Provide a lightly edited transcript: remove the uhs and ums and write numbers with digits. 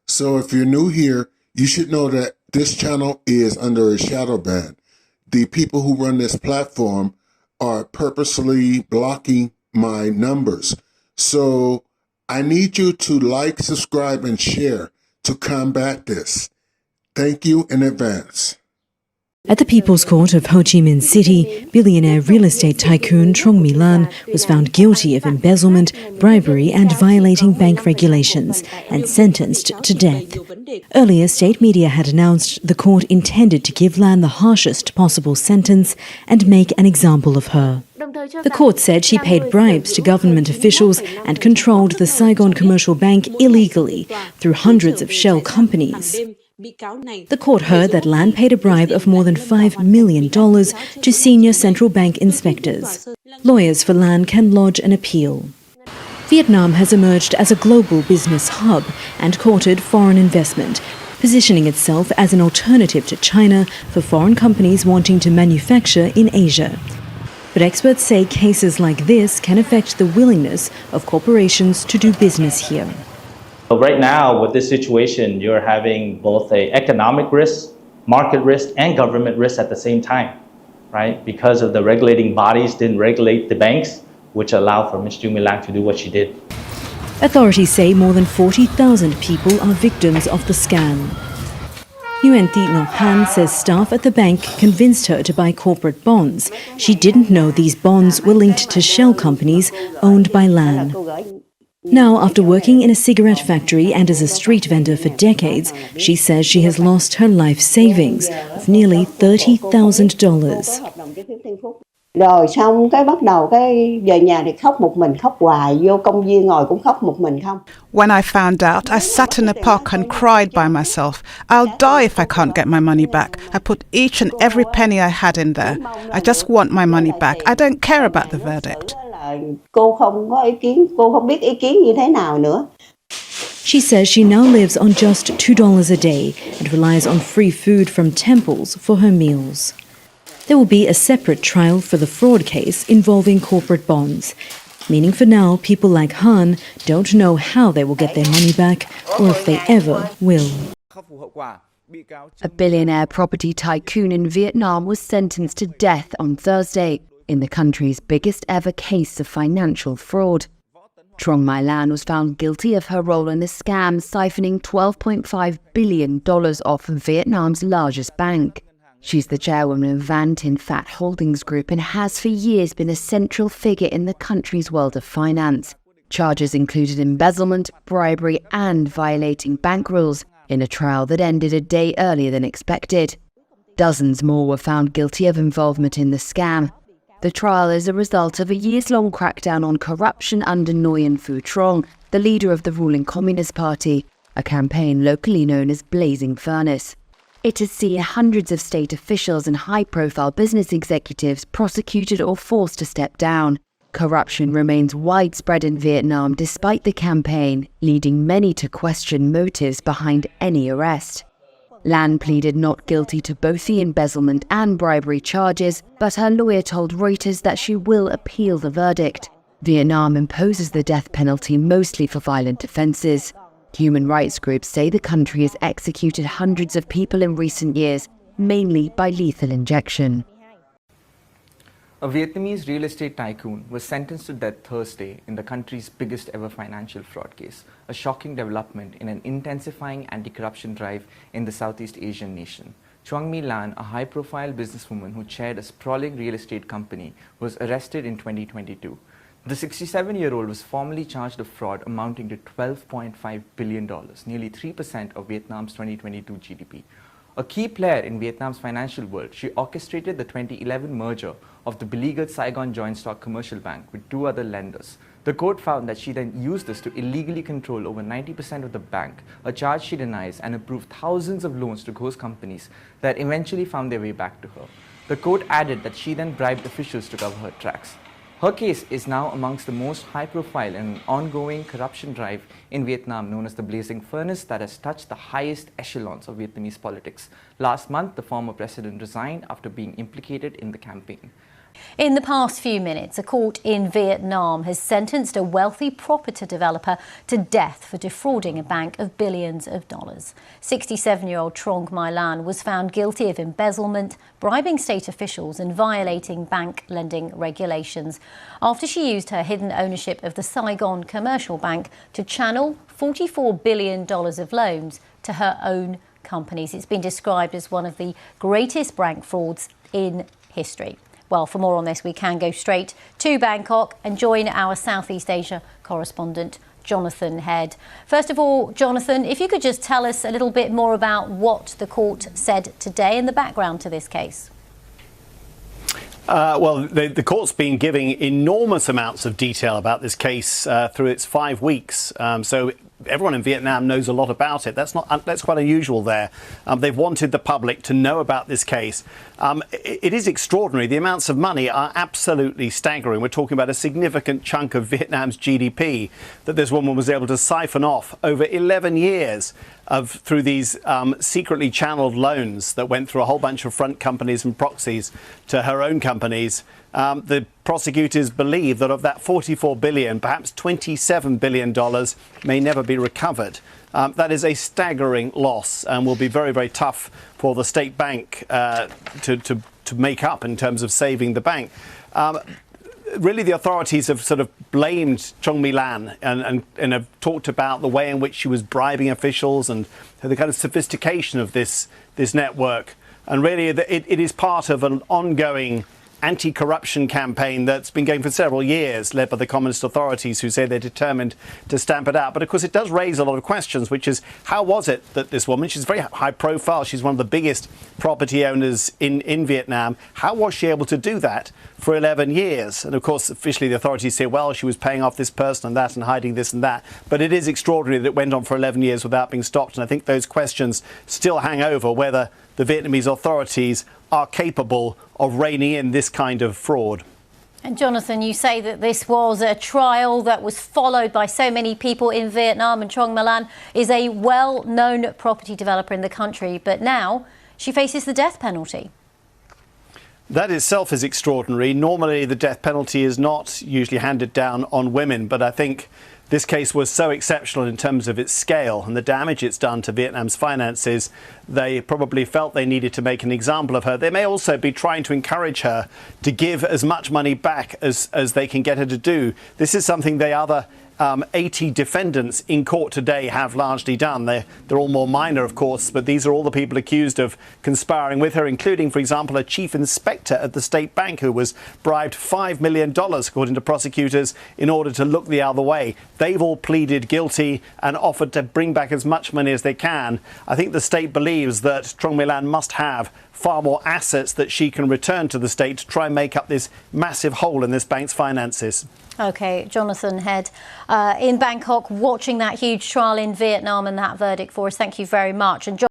So if you're new here, you should know that this channel is under a shadow ban. The people who run this platform are purposely blocking my numbers. So I need you to like, subscribe, and share to combat this. Thank you in advance. At the People's Court of Ho Chi Minh City, billionaire real estate tycoon Trong My Lan was found guilty of embezzlement, bribery and violating bank regulations and sentenced to death. Earlier, state media had announced the court intended to give Lan the harshest possible sentence and make an example of her. The court said she paid bribes to government officials and controlled the Saigon Commercial Bank illegally through hundreds of shell companies. The court heard that Lan paid a bribe of more than $5 million to senior central bank inspectors. Lawyers for Lan can lodge an appeal. Vietnam has emerged as a global business hub and courted foreign investment, positioning itself as an alternative to China for foreign companies wanting to manufacture in Asia. But experts say cases like this can affect the willingness of corporations to do business here. So right now, with this situation, you're having both an economic risk, market risk, and government risk at the same time, right? Because of the regulating bodies didn't regulate the banks, which allowed for Ms. Chung My Lan to do what she did. Authorities say more than 40,000 people are victims of the scam. Nguyen Thi Ngo Han says staff at the bank convinced her to buy corporate bonds. She didn't know these bonds were linked to shell companies owned by Lan. Now, after working in a cigarette factory and as a street vendor for decades, she says she has lost her life savings of nearly $30,000. Rồi xong cái bắt đầu cái về nhà thì khóc một mình, khóc hoài, vô công viên ngồi cũng khóc một mình không. When I found out, I sat in a park and cried by myself. I'll die if I can't get my money back. I put each and every penny I had in there. I just want my money back. I don't care about the verdict. Cô không có ý kiến, cô không biết ý kiến như thế nào nữa. She says she now lives on just $2 a day and relies on free food from temples for her meals. There will be a separate trial for the fraud case involving corporate bonds, meaning for now people like Han don't know how they will get their money back or if they ever will. A billionaire property tycoon in Vietnam was sentenced to death on Thursday in the country's biggest ever case of financial fraud. Trong My Lan was found guilty of her role in the scam, siphoning $12.5 billion off Vietnam's largest bank. She's the chairwoman of Van Tin Phat Holdings Group and has for years been a central figure in the country's world of finance. Charges included embezzlement, bribery and violating bank rules in a trial that ended a day earlier than expected. Dozens more were found guilty of involvement in the scam. The trial is a result of a years-long crackdown on corruption under Nguyen Phu Trong, the leader of the ruling Communist Party, a campaign locally known as Blazing Furnace. It has seen hundreds of state officials and high-profile business executives prosecuted or forced to step down. Corruption remains widespread in Vietnam despite the campaign, leading many to question motives behind any arrest. Lan pleaded not guilty to both the embezzlement and bribery charges, but her lawyer told Reuters that she will appeal the verdict. Vietnam imposes the death penalty mostly for violent offences. Human rights groups say the country has executed hundreds of people in recent years, mainly by lethal injection. A Vietnamese real estate tycoon was sentenced to death Thursday in the country's biggest ever financial fraud case, a shocking development in an intensifying anti-corruption drive in the Southeast Asian nation. Trong My Lan, a high-profile businesswoman who chaired a sprawling real estate company, was arrested in 2022. The 67-year-old was formally charged of fraud amounting to $12.5 billion, nearly 3% of Vietnam's 2022 GDP. A key player in Vietnam's financial world, she orchestrated the 2011 merger of the beleaguered Saigon Joint Stock Commercial Bank with two other lenders. The court found that she then used this to illegally control over 90% of the bank, a charge she denies, and approved thousands of loans to ghost companies that eventually found their way back to her. The court added that she then bribed officials to cover her tracks. Her case is now amongst the most high-profile and ongoing corruption drive in Vietnam, known as the Blazing Furnace, that has touched the highest echelons of Vietnamese politics. Last month, the former president resigned after being implicated in the campaign. In the past few minutes, a court in Vietnam has sentenced a wealthy property developer to death for defrauding a bank of billions of dollars. 67-year-old Trong My Lan was found guilty of embezzlement, bribing state officials and violating bank lending regulations after she used her hidden ownership of the Saigon Commercial Bank to channel $44 billion of loans to her own companies. It's been described as one of the greatest bank frauds in history. Well, for more on this, we can go straight to Bangkok and join our Southeast Asia correspondent, Jonathan Head. First of all, Jonathan, if you could just tell us a little bit more about what the court said today and the background to this case. Well, the court's been giving enormous amounts of detail about this case through its 5 weeks. So everyone in Vietnam knows a lot about it. That's quite unusual there. They've wanted the public to know about this case. It is extraordinary. The amounts of money are absolutely staggering. We're talking about a significant chunk of Vietnam's GDP that this woman was able to siphon off over 11 years through these secretly channeled loans that went through a whole bunch of front companies and proxies to her own companies. The prosecutors believe that of that $44 billion, perhaps $27 billion may never be recovered. That is a staggering loss and will be very, very tough for the state bank to make up in terms of saving the bank. Really, the authorities have sort of blamed Trong My Lan and have talked about the way in which she was bribing officials and the kind of sophistication of this network. And really, it is part of an ongoing anti-corruption campaign that's been going for several years, led by the communist authorities, who say they're determined to stamp it out. But of course, it does raise a lot of questions, which is, how was it that this woman, she's very high profile, she's one of the biggest property owners in Vietnam, how was she able to do that for 11 years? And of course, officially the authorities say, well, she was paying off this person and that and hiding this and that. But it is extraordinary that it went on for 11 years without being stopped. And I think those questions still hang over whether the Vietnamese authorities are capable of reining in this kind of fraud. And Jonathan, you say that this was a trial that was followed by so many people in Vietnam, and Trong My Lan is a well-known property developer in the country, but now she faces the death penalty. That itself is extraordinary. Normally, the death penalty is not usually handed down on women, but I think this case was so exceptional in terms of its scale and the damage it's done to Vietnam's finances. They probably felt they needed to make an example of her. They may also be trying to encourage her to give as much money back as they can get her to do. This is something the other 80 defendants in court today have largely done. They're all more minor, of course, but these are all the people accused of conspiring with her, including, for example, a chief inspector at the state bank who was bribed $5 million, according to prosecutors, in order to look the other way. They've all pleaded guilty and offered to bring back as much money as they can. I think the state believes that Trong My Lan must have far more assets that she can return to the state to try and make up this massive hole in this bank's finances. OK, Jonathan Head in Bangkok, watching that huge trial in Vietnam and that verdict for us. Thank you very much. And